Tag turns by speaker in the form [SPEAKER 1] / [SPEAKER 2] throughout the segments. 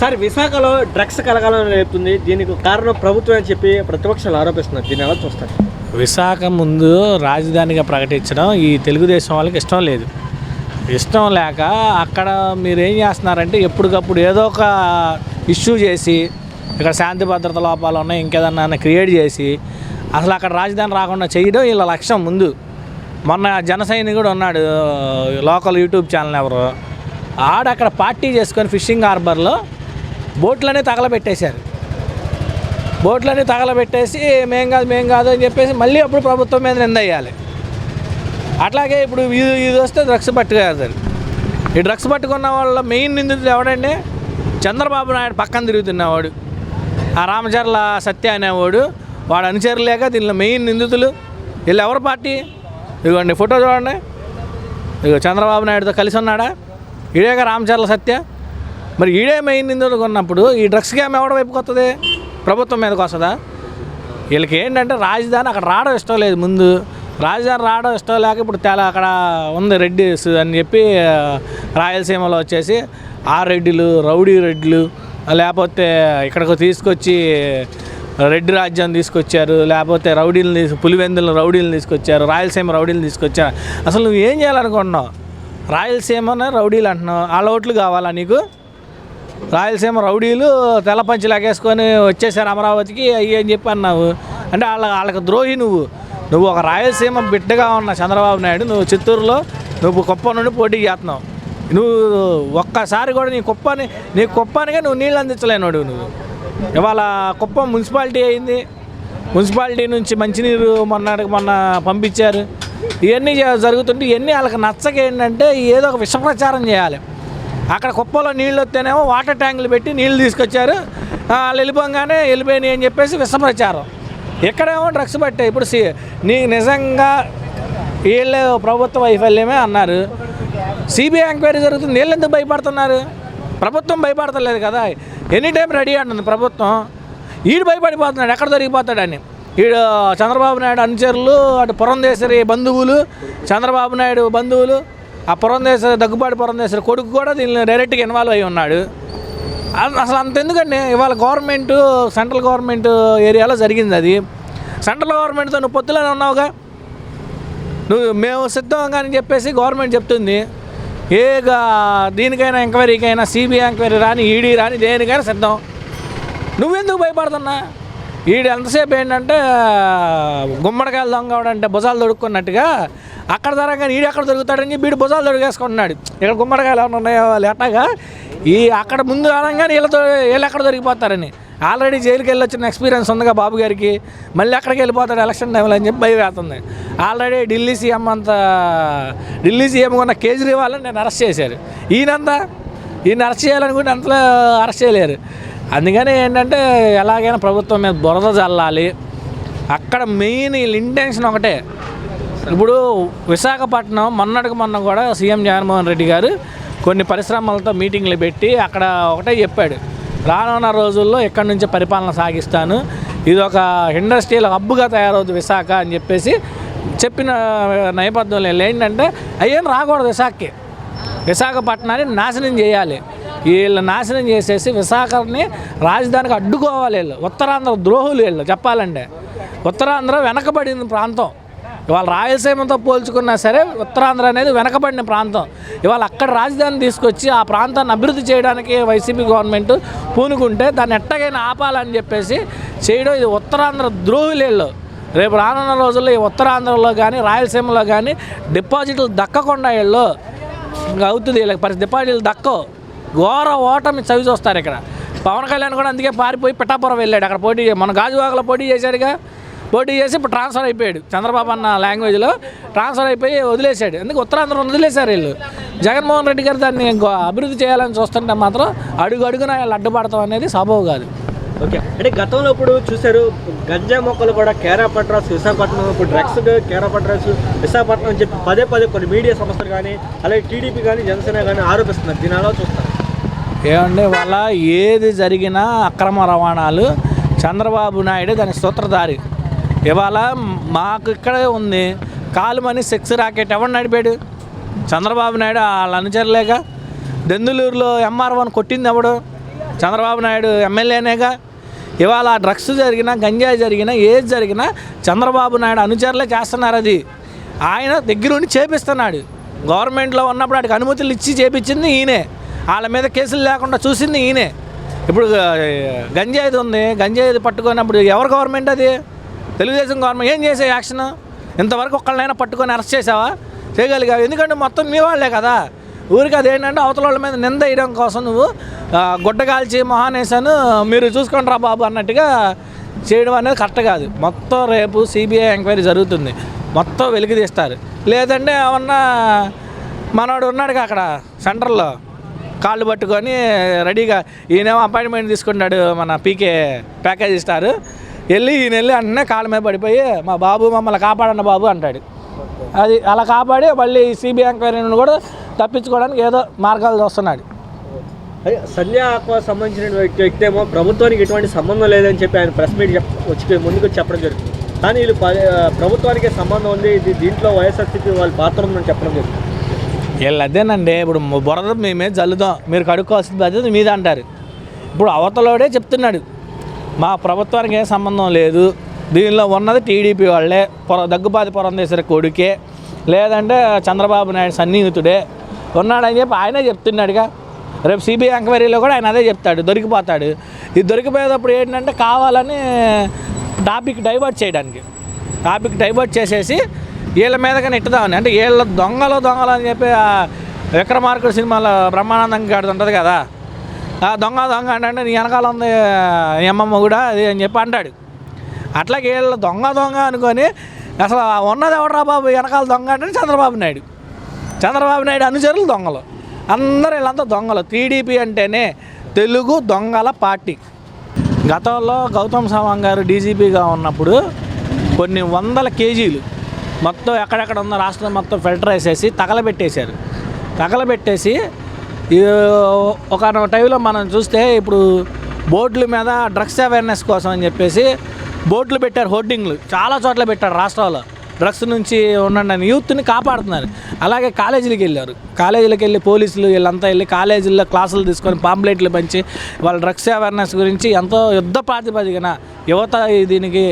[SPEAKER 1] Sir విశాఖలో drugs కలగాలని రేపుతుంది. దీనికి కారణం ప్రభుత్వం అని చెప్పి ప్రతిపక్షాలు ఆరోపిస్తున్నారు. దీన్ని ఎలా చూస్తారు?
[SPEAKER 2] విశాఖ ముందు రాజధానిగా ప్రకటించడం ఈ తెలుగుదేశం వాళ్ళకి ఇష్టం లేదు. ఇష్టం లేక అక్కడ మీరు ఏం చేస్తున్నారంటే ఎప్పటికప్పుడు ఏదో ఒక ఇష్యూ చేసి ఇక్కడ శాంతి భద్రత లోపాలు ఉన్నాయి ఇంకేదన్నా క్రియేట్ చేసి అసలు అక్కడ రాజధాని రాకుండా చేయడం వీళ్ళ లక్ష్యం. ముందు మొన్న జన సైనికుడు ఉన్నాడు లోకల్ యూట్యూబ్ ఛానల్ ఎవరు అక్కడ పార్టీ చేసుకొని ఫిషింగ్ హార్బర్లో బోట్లన్నీ తగలబెట్టేశారు. బోట్లన్నీ తగలబెట్టేసి మేం కాదు అని చెప్పేసి మళ్ళీ అప్పుడు ప్రభుత్వం మీద నిందయ్యాలి. అట్లాగే ఇప్పుడు ఇది వస్తే డ్రగ్స్ పట్టుకెళ్తారు. ఈ డ్రగ్స్ పట్టుకున్న వాళ్ళ మెయిన్ నిందితుడు ఎవడండి? చంద్రబాబు నాయుడు పక్కన తిరుగుతున్నవాడు, ఆ రామచర్ల సత్య అనేవాడు. వాడు అనుచరులేక దీనిలో మెయిన్ నిందితులు. వీళ్ళు ఎవరు పార్టీ? ఇదిగోండి ఫోటో చూడండి. ఇదిగో చంద్రబాబు నాయుడుతో కలిసి ఉన్నాడా? ఈడేగా రామచర్ల సత్య. మరి ఈడే మెయిన్ నిందితుడు ఉన్నప్పుడు ఈ డ్రగ్స్ గ్యామ్ ఎవడ వైపుకి వస్తుంది? ప్రభుత్వం మీదకి వస్తుందా? వీళ్ళకి ఏంటంటే రాజధాని అక్కడ రావడం ఇష్టం లేదు. ముందు రాజధాని రావడం ఇష్టం లేక ఇప్పుడు అక్కడ ఉంది రెడ్డిస్ అని చెప్పి రాయలసీమలో వచ్చేసి ఆ రెడ్డిలు రౌడీ రెడ్డిలు, లేకపోతే ఇక్కడికి తీసుకొచ్చి రెడ్డి రాజ్యం తీసుకొచ్చారు, లేకపోతే పులివెందుల రౌడీలను తీసుకొచ్చారు, రాయలసీమ రౌడీలు తీసుకొచ్చారు. అసలు నువ్వు ఏం చేయాలనుకుంటున్నావు? రాయలసీమనే రౌడీలు అంటున్నావు. ఆ ఓట్లు కావాలా నీకు? రాయలసీమ రౌడీలు తెల్ల పంచి లాగేసుకొని వచ్చేసారు అమరావతికి అయ్యి అని చెప్పి అన్నావు అంటే వాళ్ళకి ద్రోహి. నువ్వు ఒక రాయలసీమ బిడ్డగా ఉన్న చంద్రబాబు నాయుడు నువ్వు చిత్తూరులో నువ్వు కుప్పం నుండి పోటీ చేస్తున్నావు. నువ్వు ఒక్కసారి కూడా నీ కుప్పానికే నువ్వు నీళ్ళు అందించలేనోడు. నువ్వు ఇవాళ కుప్పం మున్సిపాలిటీ అయింది. మున్సిపాలిటీ నుంచి మంచినీరు మొన్న పంపించారు. ఇవన్నీ జరుగుతుంటే ఇవన్నీ వాళ్ళకి నచ్చక ఏంటంటే ఏదో ఒక విష ప్రచారం చేయాలి. అక్కడ కుప్పలో నీళ్ళు వస్తేనేమో వాటర్ ట్యాంకులు పెట్టి నీళ్ళు తీసుకొచ్చారు, వాళ్ళు వెళ్ళిపోయినాయి అని చెప్పేసి విష ప్రచారం. ఎక్కడేమో డ్రగ్స్ పట్టాయి. ఇప్పుడు నిజంగా వీళ్ళే ప్రభుత్వ వైఫల్యమే అన్నారు. సిబిఐ ఎంక్వైరీ జరుగుతుంది. వీళ్ళు ఎందుకు భయపడుతున్నారు? ప్రభుత్వం భయపడతలేదు కదా. ఎనీ టైం రెడీ అంటుంది ప్రభుత్వం. ఈడు భయపడిపోతున్నాడు ఎక్కడ దొరికిపోతాడని. ఈడు చంద్రబాబు నాయుడు అనుచరులు, అటు పురంధేశ్వరి బంధువులు, చంద్రబాబు నాయుడు బంధువులు, ఆ దగ్గుబాటి పురంధేశ్వరి కొడుకు కూడా దీనిలో డైరెక్ట్గా ఇన్వాల్వ్ అయి ఉన్నాడు. అసలు అంతెందుకండి, ఇవాళ సెంట్రల్ గవర్నమెంట్ ఏరియాలో జరిగింది అది. సెంట్రల్ గవర్నమెంట్తో నువ్వు పొత్తులోనే ఉన్నావుగా. మేము సిద్ధంగా అని చెప్పేసి గవర్నమెంట్ చెప్తుంది. దీనికైనా ఎంక్వైరీకైనా సిబిఐ ఎంక్వైరీ రాని, ఈడీ రాని, దేనికైనా సిద్ధం. నువ్వెందుకు భయపడుతున్నా? ఈడు ఎంతసేపు ఏంటంటే గుమ్మడికాయలు దొంగవడంటే భుజాలు దొడుక్కున్నట్టుగా అక్కడ జరగానే ఈడు ఎక్కడ దొరుకుతాడని చెప్పి వీడు భుజాలు దొరికేసుకుంటున్నాడు. ఇక్కడ గుమ్మడికాయలు ఏమైనా ఉన్నాయో లేటగా అక్కడ ముందు అనగానే వీళ్ళు ఎక్కడ దొరికిపోతారని. ఆల్రెడీ జైలుకి వెళ్ళి వచ్చిన ఎక్స్పీరియన్స్ ఉందిగా బాబు గారికి. మళ్ళీ ఎక్కడికి వెళ్ళిపోతాడు ఎలక్షన్ టైంలో అని చెప్పి భయం వేస్తుంది. ఆల్రెడీ ఢిల్లీ సీఎం ఉన్న కేజ్రీవాల్ నేను అరెస్ట్ చేశారు. ఈయన అరెస్ట్ చేయాలనుకుంటే అంతలో అరెస్ట్ చేయలేరు. అందుకని ఏంటంటే ఎలాగైనా ప్రభుత్వం మీద బురద చల్లాలి. అక్కడ మెయిన్ వీళ్ళ ఇంటెన్షన్ ఒకటే. ఇప్పుడు విశాఖపట్నం మొన్న కూడా సీఎం జగన్మోహన్ రెడ్డి గారు కొన్ని పరిశ్రమలతో మీటింగ్లు పెట్టి అక్కడ ఒకటే చెప్పాడు, రానున్న రోజుల్లో ఎక్కడి నుంచి పరిపాలన సాగిస్తాను, ఇది ఒక ఇండస్ట్రియల్ హబ్గా తయారవుతుంది విశాఖ అని చెప్పేసి చెప్పిన నేపథ్యంలో ఏంటంటే అయ్యేం రాకూడదు. విశాఖపట్నాన్ని నాశనం చేయాలి. వీళ్ళు నాశనం చేసేసి విశాఖని రాజధానికి అడ్డుకోవాలి. వీళ్ళు ఉత్తరాంధ్ర ద్రోహులు. వీళ్ళు చెప్పాలంటే ఉత్తరాంధ్ర వెనకబడిన ప్రాంతం. ఇవాళ రాయలసీమతో పోల్చుకున్నా సరే ఉత్తరాంధ్ర అనేది వెనకబడిన ప్రాంతం. ఇవాళ అక్కడ రాజధాని తీసుకొచ్చి ఆ ప్రాంతాన్ని అభివృద్ధి చేయడానికి వైసీపీ గవర్నమెంట్ పూనుకుంటే దాన్ని ఎట్టగైనా ఆపాలని చెప్పేసి చేయడం. ఇది ఉత్తరాంధ్ర ద్రోహులు. రేపు రానున్న రోజుల్లో ఈ ఉత్తరాంధ్రలో కానీ రాయలసీమలో కానీ డిపాజిట్లు దక్కకుండా వీళ్ళు ఇంకా అవుతుంది. వీళ్ళకి డిపాజిట్లు దక్కవు. ఘోర ఓటమి చవి చూస్తారు. ఇక్కడ పవన్ కళ్యాణ్ కూడా అందుకే పారిపోయి పిఠాపురం వెళ్ళాడు. అక్కడ మన గాజువాకలో పోటీ చేశాడుగా. పోటీ చేసి ఇప్పుడు ట్రాన్స్ఫర్ అయిపోయాడు. చంద్రబాబు అన్న లాంగ్వేజ్లో ట్రాన్స్ఫర్ అయిపోయి వదిలేశాడు. ఎందుకు ఉత్తరాంధ్ర వదిలేశారు వీళ్ళు. జగన్మోహన్ రెడ్డి గారు దాన్ని అభివృద్ధి చేయాలని చూస్తుంటే మాత్రం అడుగున వీళ్ళు అడ్డుపడతాం అనేది సబబు కాదు.
[SPEAKER 1] ఓకే, అంటే గతంలో ఇప్పుడు చూశారు గంజా మొక్కలు కూడా కేరా పట్రాస్ విశాఖపట్నం, ఇప్పుడు డ్రగ్స్ కేరా పట్రాస్ విశాఖపట్నం అని చెప్పి పదే కొన్ని మీడియా సంస్థలు కానీ అలాగే టీడీపీ కానీ జనసేన కానీ ఆరోపిస్తున్నారు. దీని అలా చూస్తారు
[SPEAKER 2] ఏమంటే వాళ్ళ ఏది జరిగినా అక్రమ రవాణాలు చంద్రబాబు నాయుడు దాని సూత్రధారి. ఇవాళ మాకు ఇక్కడే ఉంది కాలుమని సెక్స్ రాకెట్ ఎవరు నడిపాడు? చంద్రబాబు నాయుడు వాళ్ళ అనుచరులేగా. దెందులూరులో MR1 కొట్టింది ఎవడు? చంద్రబాబు నాయుడు ఎమ్మెల్యేనేగా. ఇవాళ డ్రగ్స్ జరిగినా, గంజాయి జరిగినా, ఏది జరిగినా చంద్రబాబు నాయుడు అనుచరులే చేస్తున్నారు. అది ఆయన దగ్గరుండి చేపిస్తున్నాడు. గవర్నమెంట్లో ఉన్నప్పుడు వాడికి అనుమతులు ఇచ్చి చేపించింది ఈయనే. వాళ్ళ మీద కేసులు లేకుండా చూసింది ఈయనే. ఇప్పుడు గంజాయిది ఉంది, గంజాయిది పట్టుకున్నప్పుడు ఎవరు గవర్నమెంట్? అది తెలుగుదేశం గవర్నమెంట్. ఏం చేసే యాక్షన్? ఇంతవరకు ఒక్కళ్ళనైనా పట్టుకొని అరెస్ట్ చేసావా? చేయగలిగావు? ఎందుకంటే మొత్తం మీ వాళ్ళే కదా. ఊరికి అదేంటంటే అవతల వాళ్ళ మీద నింద వేయడం కోసం నువ్వు గుడ్డ కాల్చి మొహానేసాను మీరు చూసుకొని రా బాబు అన్నట్టుగా చేయడం అనేది కరెక్ట్ కాదు. మొత్తం రేపు సిబిఐ ఎంక్వైరీ జరుగుతుంది, మొత్తం వెలికి తీస్తారు. లేదంటే ఏమన్నా మనవాడు ఉన్నాడుగా అక్కడ సెంటర్లో కాళ్ళు పట్టుకొని రెడీగా, ఈయనేమో అపాయింట్మెంట్ తీసుకుంటాడు మన పీకే ప్యాకేజ్ ఇస్తారు. ఈయన వెళ్ళి అన్నీ కాళ్ళ మీద పడిపోయి మా బాబు మమ్మల్ని కాపాడండి బాబు అంటాడు. అది అలా కాపాడి మళ్ళీ సిబిఐ ఎంక్వైరీని కూడా తప్పించుకోవడానికి ఏదో మార్గాలు చూస్తున్నాడు.
[SPEAKER 1] సంధ్య ఆక్వా సంబంధించిన వ్యక్తి ఏమో ప్రభుత్వానికి ఎటువంటి సంబంధం లేదని చెప్పి ఆయన ప్రెస్ మీట్ వచ్చి ముందుకు చెప్పడం జరుగుతుంది. కానీ వీళ్ళు ప్రభుత్వానికి సంబంధం ఉంది, ఇది దీంట్లో వైఎస్ఆర్సీపీ వాళ్ళ పాత్ర ఉందని చెప్పడం జరుగుతుంది.
[SPEAKER 2] వీళ్ళు అదేనండి, ఇప్పుడు బురద మేమే జల్లుదాం, మీరు కడుక్కోవాల్సిన బాధ్యత మీద అంటారు. ఇప్పుడు అవతలోడే చెప్తున్నాడు మా ప్రభుత్వానికి ఏం సంబంధం లేదు, దీనిలో ఉన్నది టీడీపీ వాళ్ళే, దగ్గుబాటి పురంధేశ్వరి కొడుకే, లేదంటే చంద్రబాబు నాయుడు సన్నిహితుడే ఉన్నాడని చెప్పి ఆయనే చెప్తున్నాడుగా. రేపు సిబిఐ ఎంక్వైరీలో కూడా ఆయన అదే చెప్తాడు, దొరికిపోతాడు. ఇది దొరికిపోయేటప్పుడు ఏంటంటే కావాలని టాపిక్ డైవర్ట్ చేయడానికి, టాపిక్ డైవర్ట్ చేసేసి వీళ్ళ మీదగా నెట్టుదామని, అంటే వీళ్ళ దొంగలు అని చెప్పి విక్రమార్కుడు సినిమాలో బ్రహ్మానందం గాడి ఉంటుంది కదా, ఆ దొంగ అంటే నీ వెనకాల ఉంది అమ్మమ్మ కూడా అది అని చెప్పి అంటాడు. అట్లాగే వీళ్ళ దొంగ అనుకొని అసలు ఉన్నది ఎవడరా బాబు వెనకాల దొంగ అంటే చంద్రబాబు నాయుడు అనుచరులు దొంగలు, అందరూ వీళ్ళంతా దొంగలు. టీడీపీ అంటేనే తెలుగు దొంగల పార్టీ. గతంలో గౌతమ్ సవాంగ్ గారు డీజీపీగా ఉన్నప్పుడు కొన్ని వందల కేజీలు మొత్తం ఎక్కడెక్కడ ఉన్న రాష్ట్రం మొత్తం ఫిల్టర్ వేసేసి తగలబెట్టేసి ఒక టైంలో మనం చూస్తే ఇప్పుడు బోర్డుల మీద డ్రగ్స్ అవేర్నెస్ కోసం అని చెప్పేసి బోర్డులు పెట్టారు, హోర్డింగ్లు చాలా చోట్ల పెట్టారు రాష్ట్రాల్లో. డ్రగ్స్ నుంచి ఉండండి యూత్ని కాపాడుతున్నారు. అలాగే కాలేజీలకు వెళ్ళి పోలీసులు వీళ్ళంతా వెళ్ళి కాలేజీల్లో క్లాసులు తీసుకొని పాంప్లెట్లు పంచి వాళ్ళ డ్రగ్స్ అవేర్నెస్ గురించి ఎంతో యుద్ధ ప్రాతిపదికన యువత దీనికి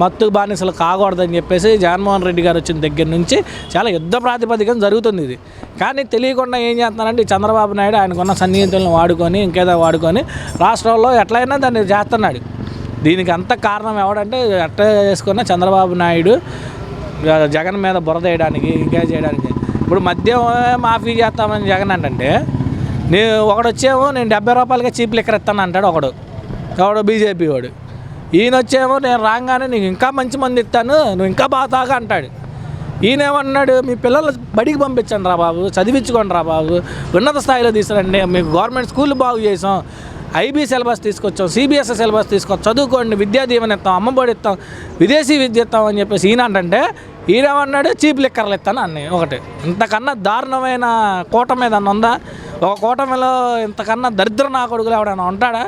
[SPEAKER 2] మత్తు బానిసలు కాకూడదని చెప్పేసి జగన్మోహన్ రెడ్డి గారు వచ్చిన దగ్గర నుంచి చాలా యుద్ధ ప్రాతిపదికన జరుగుతుంది ఇది. కానీ తెలియకుండా ఏం చేస్తున్నారంటే చంద్రబాబు నాయుడు ఆయనకున్న సన్నిహితులను వాడుకొని ఇంకేదో వాడుకొని రాష్ట్రంలో ఎట్లయినా దాన్ని చేస్తున్నాడు. దీనికి అంత కారణం ఎవడంటే ఎట్లా చేసుకున్న చంద్రబాబు నాయుడు జగన్ మీద బురద వేయడానికి ఇంకా చేయడానికి. ఇప్పుడు మద్యం మాఫీ చేస్తామని జగన్ అంటే ఒకడు వచ్చేమో నేను 70 రూపాయలకే చీప్ లిక్కర్ ఇస్తాను అంటాడు ఒకడు బీజేపీ వాడు. ఈయన వచ్చేమో నేను రాగానే నీకు ఇంకా మంచి మంది ఇస్తాను నువ్వు ఇంకా బాగా తాగా అంటాడు. ఈయనేమన్నాడు మీ పిల్లలు బడికి పంపించండి రా బాబు, చదివించుకోండి రా బాబు, ఉన్నత స్థాయిలో తీసుకురండి, మీకు గవర్నమెంట్ స్కూల్ బాగు చేసాం, ఐబీ సిలబస్ తీసుకొచ్చాం, సిబిఎస్ఈ సిలబస్ తీసుకొచ్చాం, చదువుకోండి, విద్యా దీవెన ఇస్తాం, అమ్మఒడి ఇస్తాం, విదేశీ విద్య ఇస్తాం అని చెప్పేసి ఈయనంటే ఈయనేమన్నాడు చీప్ లిక్కర్లు ఇస్తాను అన్నీ. ఒకటి ఇంతకన్నా దారుణమైన కూటమి ఏదన్నా ఉందా? ఒక కూటమిలో ఇంతకన్నా దరిద్ర నా కొడుకులు ఎవడైనా ఉంటాడా?